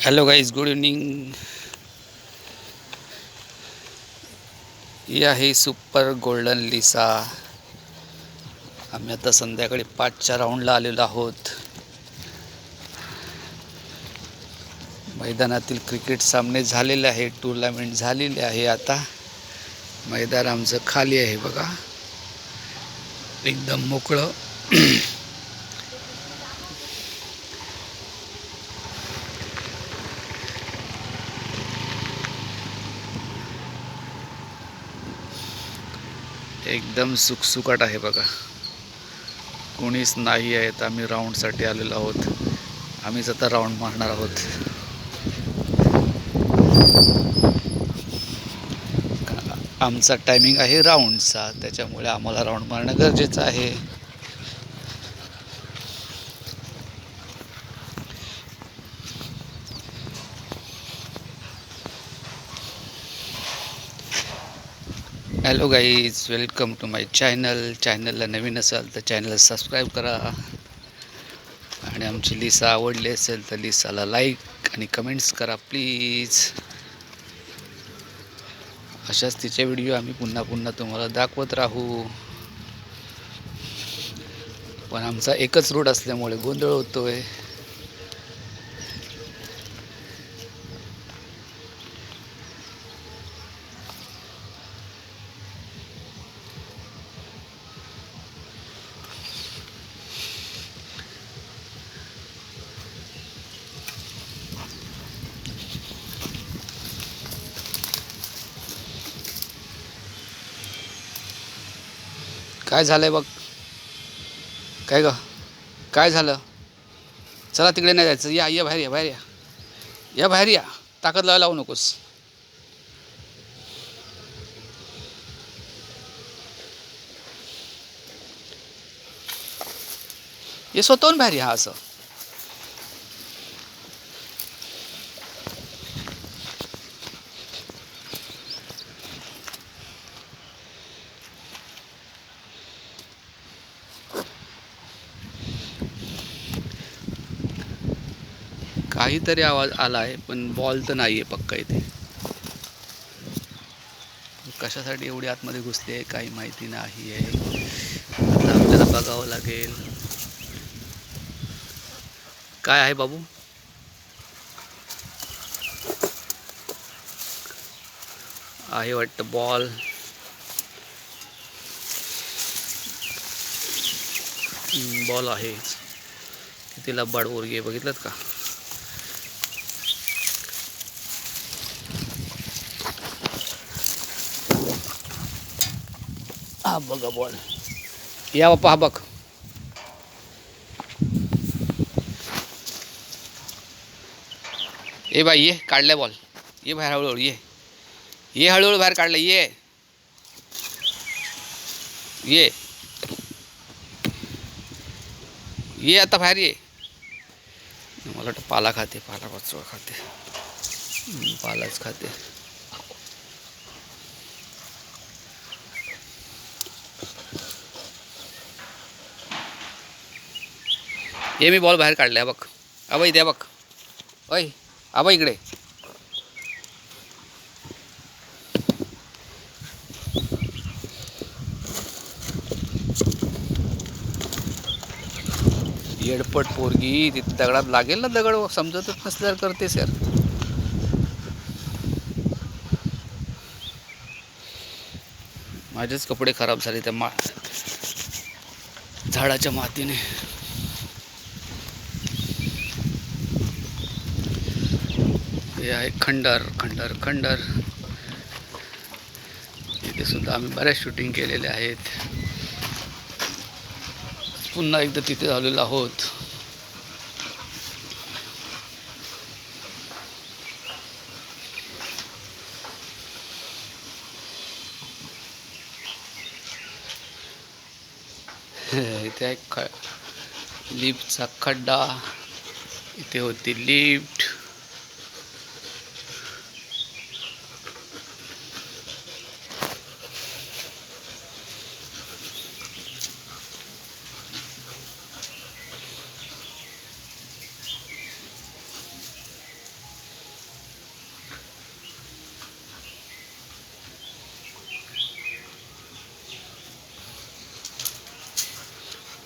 Hello guys, good evening. ही आहे super golden Lisa. आम्ही आता संध्याकाळी 5च्या राऊंडला आलेलो आहोत. मैदानातील क्रिकेट सामने झालेले आहे, टुर्नामेंट झालेली आहे. आता मैदान आमचं खाली आहे बघा, एकदम मोकळं. एकदम सुकसुकाट आहे बघा, कोणीच नाही आहेत. आम्ही राऊंडसाठी आलेलो आहोत. आम्हीच आता राऊंड मारणार आहोत. आमचा टायमिंग आहे राऊंडचा, त्याच्यामुळे आम्हाला राऊंड मारणं गरजेचं आहे. Hello guys, welcome to my channel. चॅनलला नवीन असाल तर चॅनलला सबस्क्राईब करा. आणि आमची लिसा आवडली असेल तर लिसाला लाईक आणि कमेंट्स करा प्लीज. अशाच तिचे व्हिडिओ आम्ही पुन्हा पुन्हा तुम्हाला दाखवत राहू. पण आमचा एकच रूट असल्यामुळे गोंधळ होतोय. काय झालंय बघ, काय ग, काय झालं? चला तिकडे नाही जायचं. या बाहेर, या बाहेर, या बाहेर, या. ताकद लावू नकोस. हे स्वतःहून बाहेर या. असं काहीतरी आवाज आला आहे, पण बॉल तर नाही आहे पक्का इथे. कशासाठी एवढी आतमध्ये घुसली आहे काही माहिती नाही आहे. आता आपल्याला बघावं लागेल. काय आहे बाबू? आहे वाटतं बॉल. बॉल आहे. किती लबाड पोरगी आहे, बघितलं का? हा बघा बॉल. या बाप्पा, हा बघ. ए बाई, ये काढलाय बॉल. ये बाहेर हळूहळू, ये हळूहळू बाहेर काढलं. ये आता बाहेर ये. मला वाटतं पाला खाते, पाला वाचवा खाते. पालाच खाते. ये मी बॉल बाहेर काढलाय बघ. अबा इथे बघ. ओय आबा इकडे. येडपट पोरगी. तिथे दगडात लागेल ना दगड, समजतच नसल्यावर करतेस यार. माझेच कपडे खराब झाले त्या झाडाच्या मातीने. हे आहे खंडर खंडर खंडर. इथे सुद्धा आम्ही बऱ्याच शूटिंग केलेल्या आहेत. पुन्हा एकदा तिथे झालेलो आहोत. इथे एक लिफ्टचा खड्डा. इथे होती लिफ्ट.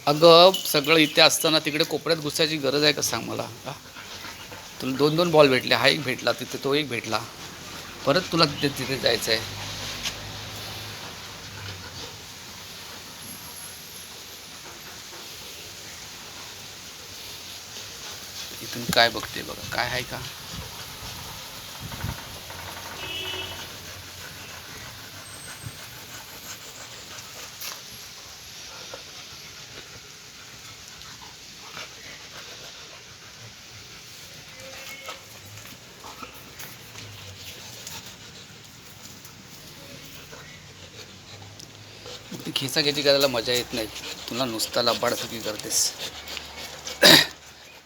अगं सगळं इथे असताना तिकडे कोपऱ्यात घुसायची गरज आहे का सांग मला हा? तुला दोन दोन बॉल भेटले, हा एक भेटला तिथे, तो एक भेटला, परत तुला तिथे तिथे जायचं आहे. इथून काय बघते बघा, काय आहे का? ती खेचाखेची करायला मजा येत नाही, तुला नुसता लबाडसुकी करतेस.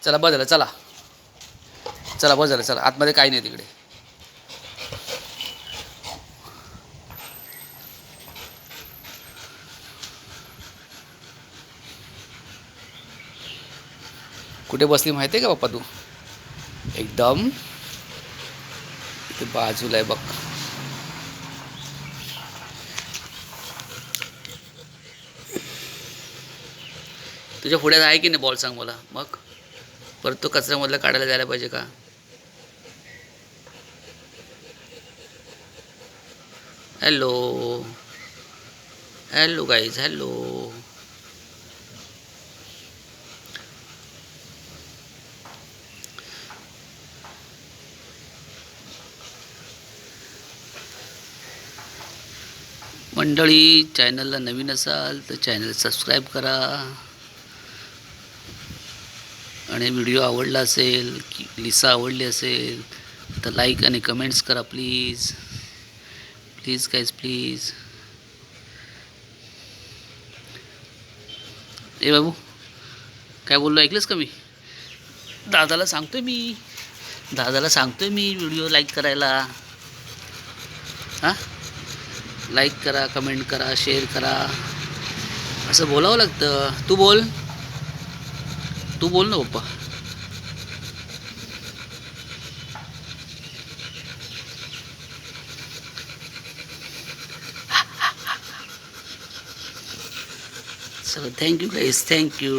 चला बस झालं, चला चला बस झालं, चला आतमध्ये काही नाही तिकडे. कुठे बसली माहिती आहे का पप्पा तू? एकदम इथे बाजूला आहे बघ. तुझ्या पुढ्यात आहे की नाही बॉल सांग मला मग. परत तो कचऱ्यामधला काढायला जायला पाहिजे का? Hello hello guys, hello. मंडळी, चॅनलला नवीन असाल तर चॅनल सबस्क्राईब करा, आणि व्हिडिओ आवडला असेल की लिसा आवडली असेल तर लाईक आणि कमेंट्स करा प्लीज. Please guys, please. ए बाबू, काय बोललो ऐकलंस का मी? दादाला सांगतोय मी व्हिडिओ लाईक करायला. हां, लाईक करा, कमेंट करा, शेअर करा, असं बोलावं लागतं. तू बोल ना पप्पा. चलो, थँक्यू गाईज, थँक्यू.